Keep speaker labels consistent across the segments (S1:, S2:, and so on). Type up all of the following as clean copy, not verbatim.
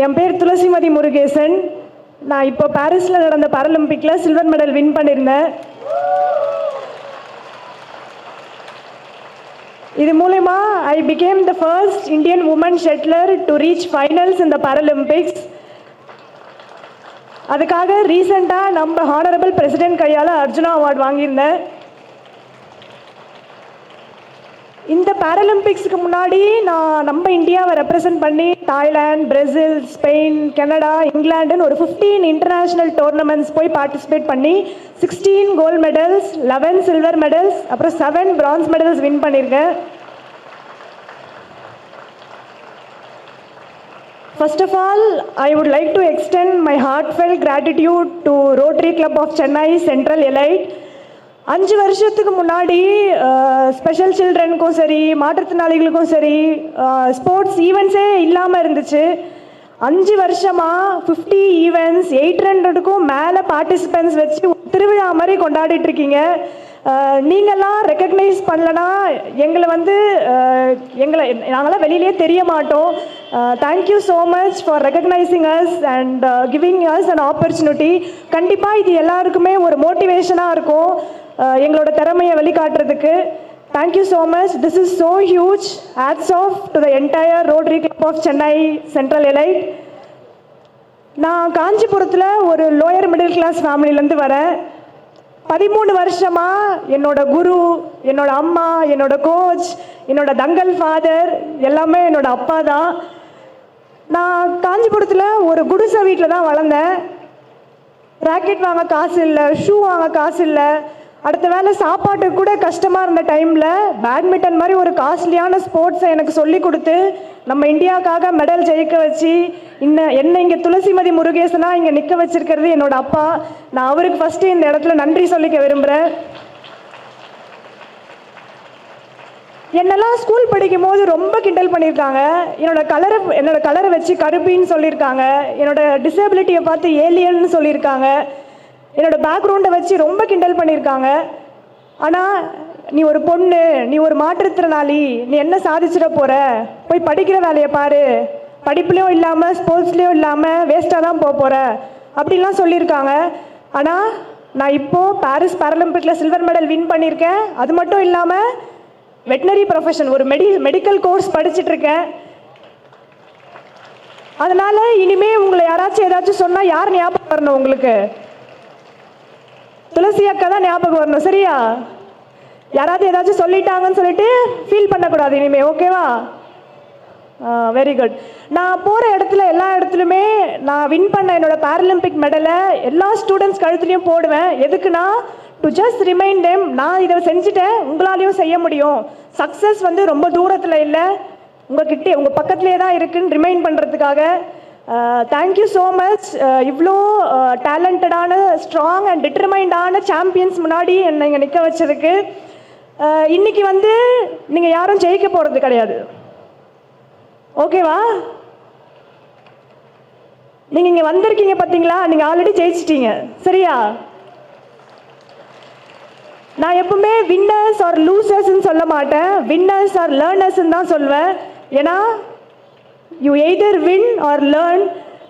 S1: என் பேர் துளசிமதி முருகேசன். நான் இப்போ பாரிஸில் நடந்த பாராலிம்பிக்கில் சில்வர் மெடல் வின் பண்ணியிருந்தேன். இது மூலமா I became the first Indian woman shuttler to reach finals in the Paralympics. அதுக்காக ரீசெண்டாக நம்ம ஹானரபிள் பிரசிடென்ட் கையால் அர்ஜுனா அவார்டு வாங்கியிருந்தேன். இந்த பாராலிம்பிக்ஸுக்கு முன்னாடி நான் நம்ம இந்தியாவை ரெப்ரசன்ட் பண்ணி தாய்லாந்து, பிரேசில், ஸ்பெயின், கனடா, இங்கிலாண்டுன்னு ஒரு 15 இன்டர்நேஷ்னல் டோர்னமெண்ட்ஸ் போய் பார்ட்டிசிபேட் பண்ணி 16 கோல்டு மெடல்ஸ், 11 சில்வர் மெடல்ஸ், அப்புறம் 7 பிரான்ஸ் மெடல்ஸ் வின் பண்ணியிருக்கேன். First of all, I would like to extend my heartfelt gratitude to Rotary Club of Chennai Central Elite. 5 வருஷத்துக்கு முன்னாடி special சில்ட்ரனுக்கும் சரி, மாற்றுத்திறனாளிகளுக்கும் சரி sports ஈவெண்ட்ஸே இல்லாமல் இருந்துச்சு. 5 வருஷமாக 50 ஈவெண்ட்ஸ், 800க்கும் மேலே பார்ட்டிசிபெண்ட்ஸ் வச்சு திருவிழா மாதிரி கொண்டாடிட்டு இருக்கீங்க. நீங்கள்லாம் ரெக்கக்னைஸ் பண்ணலன்னா நாங்களாம் வெளியிலே தெரிய மாட்டோம். Thank you so much for recognising us and giving us an opportunity. கண்டிப்பாக இது எல்லாருக்குமே ஒரு மோட்டிவேஷனாக இருக்கும் எங்களோட திறமையை வெளிக்காட்டுறதுக்கு. Thank you so much. This is so huge. Hats off to the entire Rotary club of Chennai Central Elite. நான் காஞ்சிபுரத்தில் ஒரு லோயர் மிடில் கிளாஸ் ஃபேமிலியிலேருந்து வரேன். 13 வருஷமாக என்னோட குரு, என்னோட அம்மா, என்னோட கோச், என்னோட தங்கல் ஃபாதர் எல்லாமே என்னோட அப்பா தான். நான் காஞ்சிபுரத்தில் ஒரு குடிசை வீட்டில் தான் வளர்ந்தேன். ராக்கெட் வாங்க காசு இல்லை, ஷூ வாங்க காசு இல்லை, அடுத்த வேலை சாப்பாட்டுக்கு கூட கஷ்டமாக இருந்த டைமில் பேட்மிண்டன் மாதிரி ஒரு காஸ்ட்லியான ஸ்போர்ட்ஸை எனக்கு சொல்லி கொடுத்து நம்ம இந்தியாவுக்காக மெடல் ஜெயிக்க வச்சு என்னை இங்கே துளசிமதி முருகேசனா இங்கே நிற்க வச்சிருக்கிறது என்னோட அப்பா. நான் அவருக்கு ஃபஸ்ட்டு இந்த இடத்துல நன்றி சொல்லிக்க விரும்புகிறேன். என்னெல்லாம் ஸ்கூல் படிக்கும் போது ரொம்ப கிண்டல் பண்ணியிருக்காங்க. என்னோட கலரை வச்சு கருப்பின்னு சொல்லியிருக்காங்க. என்னோட டிசபிலிட்டியை பார்த்து ஏலியன்னு சொல்லியிருக்காங்க. என்னோட பேக்ரவுண்டை வச்சு ரொம்ப கிண்டல் பண்ணியிருக்காங்க. ஆனால் நீ ஒரு பொண்ணு, நீ ஒரு மாற்றுத்திறனாளி, நீ என்ன சாதிச்சிட போகிற, போய் படிக்கிற வேலையை பாரு, படிப்புலேயும் இல்லாமல் ஸ்போர்ட்ஸ்லேயும் இல்லாமல் வேஸ்ட்டாக தான் போகிற அப்படின்லாம் சொல்லியிருக்காங்க. ஆனால் நான் இப்போது பாரிஸ் பாராலிம்பிக்கில் சில்வர் மெடல் வின் பண்ணியிருக்கேன். அது மட்டும் இல்லாமல் வெட்டினரி ப்ரொஃபஷன் ஒரு மெடிக்கல் கோர்ஸ் படிச்சுட்ருக்கேன். அதனால் இனிமேல் உங்களை யாராச்சும் ஏதாச்சும் சொன்னால் யார் ஞாபகம் வரணும்? உங்களுக்கு துளசி அக்கா தான் ஞாபகம் வரணும். சரியா? யாராவது ஏதாச்சும் சொல்லிட்டாங்கன்னு சொல்லிட்டு ஃபீல் பண்ணக்கூடாது இனிமே. ஓகேவா? Very good. நான் போகிற இடத்துல எல்லா இடத்துலையுமே நான் வின் பண்ண என்னோட பாராலிம்பிக் மெடலை எல்லா ஸ்டூடெண்ட்ஸ் கழுத்துலையும் போடுவேன். எதுக்குன்னா டு ஜஸ்ட் ரிமைண்ட் தெம், நான் இதை செஞ்சுட்டேன், உங்களாலையும் செய்ய முடியும். சக்ஸஸ் ரொம்ப தூரத்தில் இல்லை, உங்கள் பக்கத்துலேயே தான் இருக்குன்னு ரிமைண்ட் பண்ணுறதுக்காக. Thank you so much. இவ்வளோ டேலண்டடான, ஸ்ட்ராங் அண்ட் டிட்டர்மைண்டான சாம்பியன்ஸ் முன்னாடி என்னை இங்கே நிற்க வச்சதுக்கு. இன்னைக்கு நீங்கள் யாரும் ஜெயிக்க போகிறது கிடையாது. ஓகேவா? நீங்கள் இங்கே வந்திருக்கீங்க பார்த்தீங்களா, நீங்கள் ஆல்ரெடி ஜெயிச்சிட்டீங்க. சரியா? நான் எப்பவுமே வின்னர்ஸ் ஆர் லூசர்ஸ்ன்னு சொல்ல மாட்டேன், வின்னர்ஸ் ஆர் லேர்னர்ஸ்ன்னு தான் சொல்வேன். ஏன்னா you either win or learn.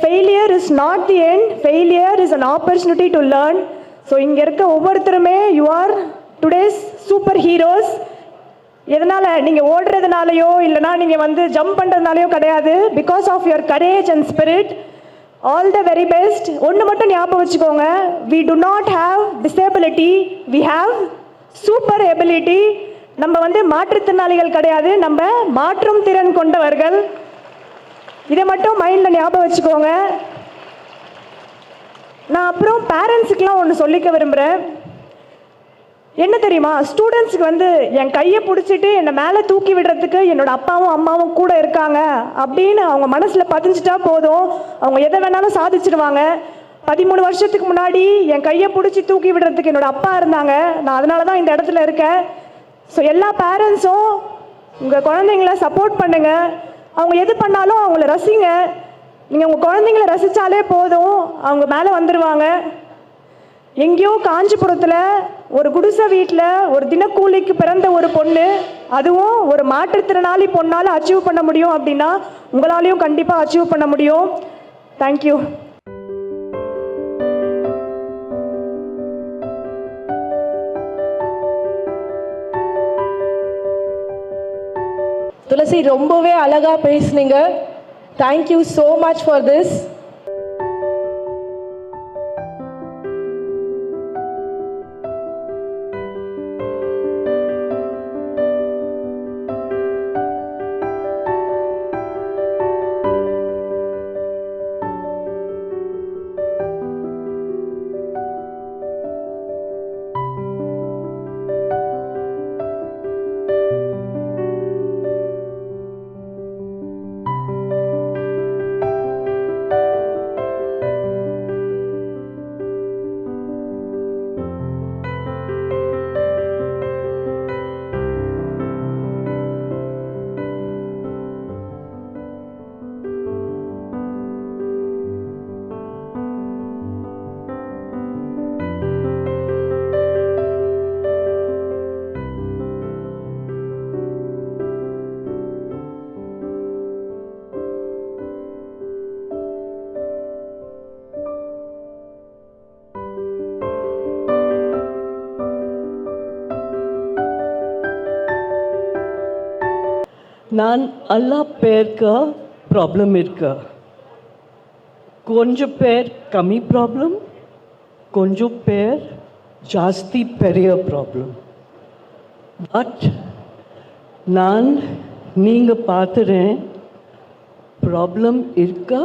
S1: Failure is not the end. Failure is an opportunity to learn. So இங்கே இருக்க ஒவ்வொருத்தருமே you are today's super heroes. எதனால்? நீங்கள் ஓடுறதுனாலையோ இல்லைனா நீங்கள் ஜம்ப் பண்ணுறதுனாலையோ கிடையாது. Because of your courage and spirit. All the very best. ஒன்று மட்டும் ஞாபகம் வச்சுக்கோங்க, we do not have disability, we have super ability. நம்ம மாற்றுத்திறனாளிகள் கிடையாது, நம்ம மாற்றும் திறன் கொண்டவர்கள். இதை மட்டும் மைண்டில் ஞாபகம் வச்சுக்கோங்க. நான் அப்புறம் பேரண்ட்ஸுக்கெலாம் ஒன்று சொல்லிக்க விரும்புகிறேன். என்ன தெரியுமா? ஸ்டூடெண்ட்ஸுக்கு என் கையை பிடிச்சிட்டு என்னை மேலே தூக்கி விடுறதுக்கு என்னோட அப்பாவும் அம்மாவும் கூட இருக்காங்க அப்படின்னு அவங்க மனசில் பதிஞ்சிட்டா போதும், அவங்க எதை வேணாலும் சாதிச்சிடுவாங்க. 13 வருஷத்துக்கு முன்னாடி என் கையை பிடிச்சி தூக்கி விடுறதுக்கு என்னோட அப்பா இருந்தாங்க. நான் அதனால தான் இந்த இடத்துல இருக்கேன். ஸோ எல்லா பேரண்ட்ஸும் உங்கள் குழந்தைங்கள சப்போர்ட் பண்ணுங்கள். அவங்க எது பண்ணாலும் அவங்கள ரசிங்க. நீங்கள் உங்கள் குழந்தைங்கள ரசித்தாலே போதும், அவங்க மேலே வந்துடுவாங்க. எங்கேயோ காஞ்சிபுரத்தில் ஒரு குடிசை வீட்டில் ஒரு தினக்கூலிக்கு பிறந்த ஒரு பொண்ணு, அதுவும் ஒரு மாற்றுத்திறனாளி பொண்ணால் அச்சீவ் பண்ண முடியும் அப்படின்னா உங்களாலையும் கண்டிப்பாக அச்சீவ் பண்ண முடியும். தேங்க்யூ.
S2: துளசி, ரொம்பவே அழகா பேசுனீங்க. Thank you so much for this.
S3: நான் எல்லா பேருக்கு ப்ராப்ளம் இருக்கு. கொஞ்சம் பேர் கம்மி ப்ராப்ளம், கொஞ்சம் பேர் ஜாஸ்தி பெரிய ப்ராப்ளம். பட் நான் நீங்கள் பார்த்துறேன் ப்ராப்ளம் இருக்கா,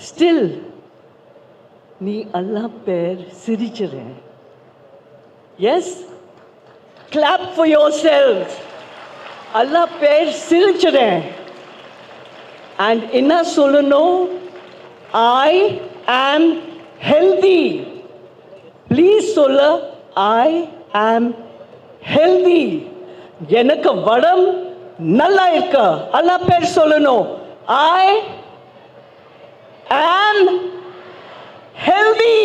S3: ஸ்டில் நீ எல்லா பேர் சிரிச்சுறேன். Yes, clap for yourself. எல்லா பேர் சிரிச்சுறேன். அண்ட் என்ன சொல்லணும், ஐ ஆம் ஹெல்தி. ப்ளீஸ் சொல்ல, ஐ ஆம் ஹெல்தி. எனக்கு வடம் நல்லா இருக்க. எல்லா பேர் சொல்லணும், ஐ ஆம் ஹெல்தி.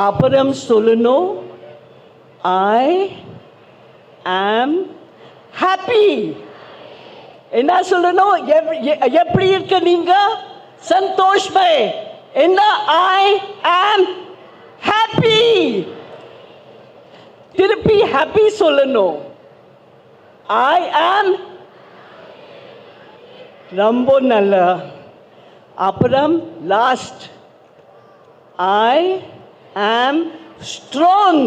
S3: அப்புறம் சொல்லணும், ஐ am happy. என்ன சொல்லணும், எப்படி இருக்க நீங்க? சந்தோஷமே. என்ன, I am happy. திருப்பி happy சொல்லணும். I am ரொம்ப நல்ல. அப்புறம் last, I am strong.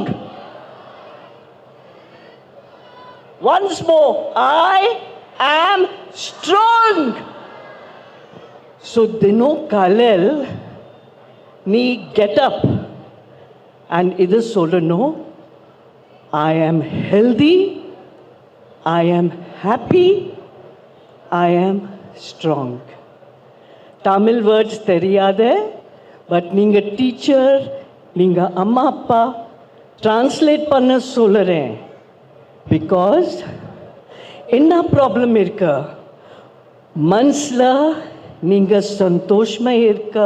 S3: Once more, I am strong. So dino kalel நீ get up and இது சொல்லணும், I am healthy, I am happy, I am strong. Tamil words தெரியாது, but நீங்கள் டீச்சர், நீங்கள் அம்மா அப்பா டிரான்ஸ்லேட் பண்ண சொல்லுறேன். பிகாஸ் என்ன ப்ராப்ளம் இருக்கு, மனசில் நீங்கள் சந்தோஷமாக இருக்க,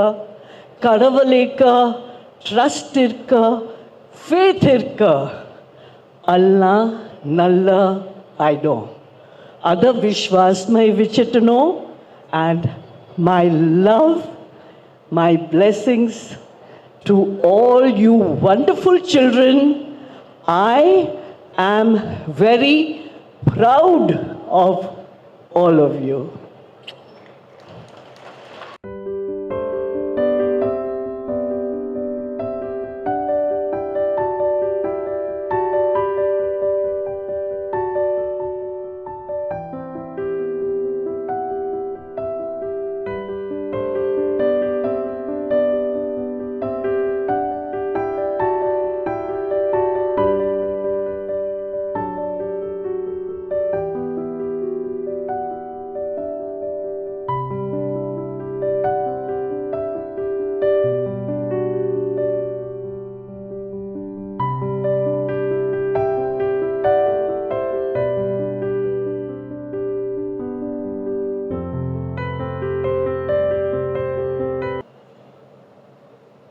S3: கடவுள் இருக்க, ட்ரஸ்ட் இருக்க, ஃபேத் இருக்க, எல்லாம் நல்லா ஆயிடும். அதை விஸ்வாசமாக வச்சுட்டணும். And my love, my blessings to all you wonderful children. I am very proud of all of you.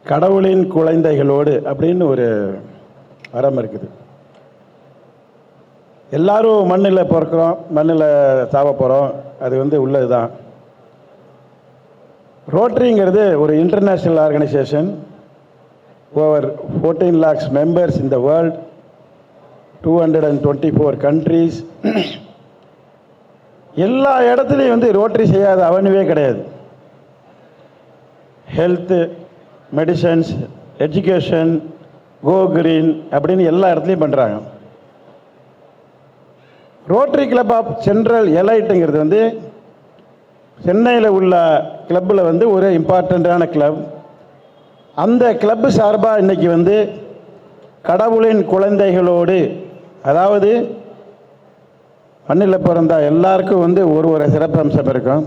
S4: கடவுளின் குழந்தைகளோடு அப்படின்னு ஒரு வரம் இருக்குது. எல்லாரும் மண்ணில் பிறக்கிறோம், மண்ணில் சாவ போகிறோம், அது உள்ளது தான். ரோட்டரிங்கிறது ஒரு international organisation. Over 14 lakhs members in the world, 224 countries. எல்லா இடத்துலையும் ரோட்டரி செய்யாத அவனுவே கிடையாது. Health, medicines, education, go green அப்படின்னு எல்லா இடத்துலையும் பண்ணுறாங்க. ரோட்டரி கிளப் ஆஃப் சென்ட்ரல் எலைட்டுங்கிறது சென்னையில் உள்ள கிளப்பில் ஒரு இம்பார்ட்டண்ட்டான கிளப். அந்த கிளப்பு சார்பாக இன்றைக்கி கடவுளின் குழந்தைகளோடு, அதாவது மண்ணில் பிறந்த எல்லாருக்கும் ஒரு சிறப்பம்சம் இருக்கும்.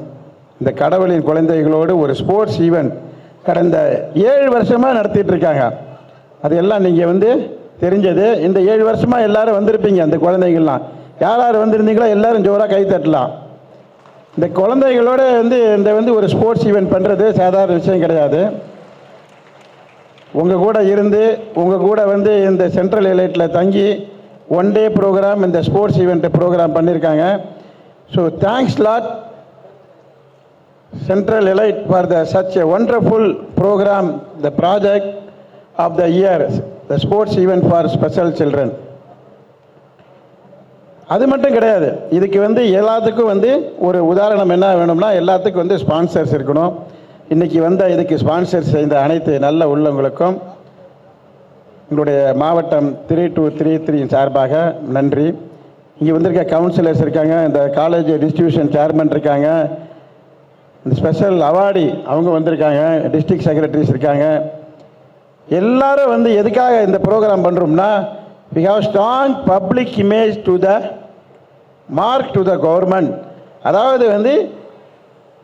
S4: இந்த கடவுளின் குழந்தைகளோடு ஒரு ஸ்போர்ட்ஸ் ஈவெண்ட் கடந்த 7 வருஷமாக நடத்திட்டு இருக்காங்க. அது எல்லாம் நீங்கள் தெரிஞ்சது. இந்த 7 வருஷமாக எல்லாரும் வந்திருப்பீங்க. அந்த குழந்தைகள்லாம் யார் யார் வந்திருந்தீங்களோ எல்லாரும் ஜோராக கை தட்டலாம். இந்த குழந்தைகளோட இந்த ஒரு ஸ்போர்ட்ஸ் ஈவெண்ட் பண்ணுறது சாதாரண விஷயம் கிடையாது. உங்கள் கூட இருந்து உங்கள் கூட இந்த சென்ட்ரல் எலைட்டில் தங்கி 1 day ப்ரோக்ராம் இந்த ஸ்போர்ட்ஸ் ஈவெண்ட் ப்ரோக்ராம் பண்ணியிருக்காங்க. So thanks lot Central Elite for such a wonderful program, the project of the year, the sports event for special children. அது மட்டும் கிடையாது. இதுக்கு எல்லாத்துக்கும் ஒரு உதாரணம் என்ன வேணும்னா, எல்லாத்துக்கும் ஸ்பான்சர்ஸ் இருக்கணும். இன்றைக்கி இதுக்கு ஸ்பான்சர்ஸ் செய்த அனைத்து நல்ல உள்ளவங்களுக்கும் எங்களுடைய மாவட்டம் 3233 சார்பாக நன்றி. இங்கே வந்திருக்க கவுன்சிலர்ஸ் இருக்காங்க, இந்த காலேஜ் டிஸ்ட்ரிபியூஷன் சேர்மன் இருக்காங்க, இந்த ஸ்பெஷல் அவார்டி அவங்க வந்திருக்காங்க, டிஸ்ட்ரிக்ட் செக்ரட்டரிஸ் இருக்காங்க. எல்லாரும் எதுக்காக இந்த ப்ரோக்ராம் பண்ணுறோம்னா, we have strong public image to the mark to the government. அதாவது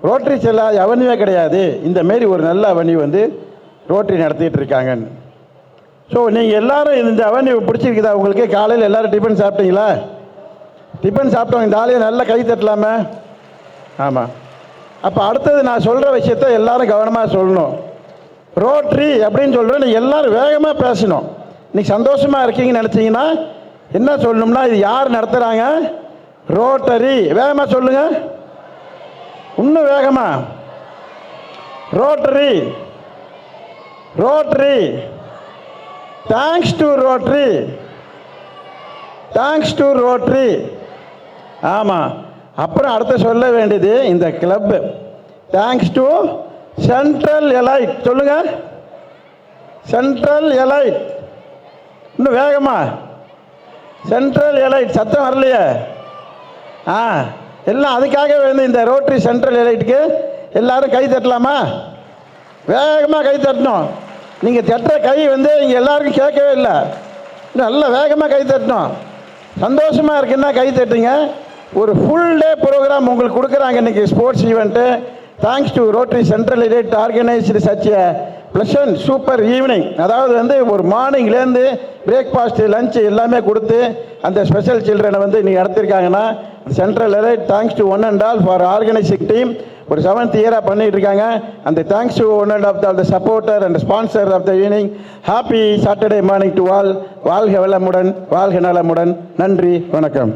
S4: ரோட்டரி செல்லாத அவனியே கிடையாது, இந்த மாரி ஒரு நல்ல அவனி ரோட்டரி நடத்திட்டு இருக்காங்க. ஸோ நீங்கள் எல்லாரும் இந்த அவனி பிடிச்சிருக்குதா உங்களுக்கு? காலையில் எல்லோரும் டிஃபன் சாப்பிட்டீங்களா? டிஃபன் சாப்பிட்டவங்க இந்த ஆளையும் நல்லா கை தட்டலாமா? ஆமாம். அப்போ அடுத்தது நான் சொல்கிற விஷயத்த எல்லாரும் கவனமாக சொல்லணும். ரோட்டரி அப்படின்னு சொல்கிறோம், நீங்கள் எல்லோரும் வேகமாக பேசணும். இன்றைக்கி சந்தோஷமாக இருக்கீங்கன்னு நினச்சிங்கன்னா என்ன சொல்லணும்னா, இது யார் நடத்துகிறாங்க? ரோட்டரி. வேகமாக சொல்லுங்கள், இன்னும் வேகமாக. Rotary, rotary. Thanks to rotary, thanks to rotary. ஆமாம். அப்புறம் அடுத்து சொல்ல வேண்டியது இந்த club thanks to central elite. சொல்லுங்க, சென்ட்ரல் எலைட். இன்னும் வேகமா, சென்ட்ரல் எலைட். சத்தம் வரலையே? எல்லாம் அதுக்காக இந்த ரோட்டரி சென்ட்ரல் எலைட்டுக்கு எல்லாரும் கை தட்டலாமா? வேகமாக கை தட்டணும். நீங்கள் தட்டுற கை இங்கே எல்லாருக்கும் கேட்கவே இல்லை. நல்லா வேகமாக கை தட்டணும். சந்தோஷமாக இருக்குன்னா கை தட்டுங்க. ஒரு ஃபுல் டே ப்ரோக்ராம் உங்களுக்கு கொடுக்குறாங்க இன்றைக்கி, sports event. Thanks to rotary central elite organised such a pleasant super evening. அதாவது ஒரு மார்னிங்லேருந்து பிரேக்ஃபாஸ்ட்டு லஞ்சு எல்லாமே கொடுத்து அந்த ஸ்பெஷல் சில்ட்ரனை நீங்கள் நடத்திருக்காங்கன்னா, Central Elite thanks to one and all for organising team. ஒரு 7th இயராக பண்ணிகிட்டு இருக்காங்க. அந்த thanks to one and of the supporter and sponsor of the evening. Happy Saturday morning to all. வாழ்க வளமுடன், வாழ்க நலமுடன். நன்றி, வணக்கம்.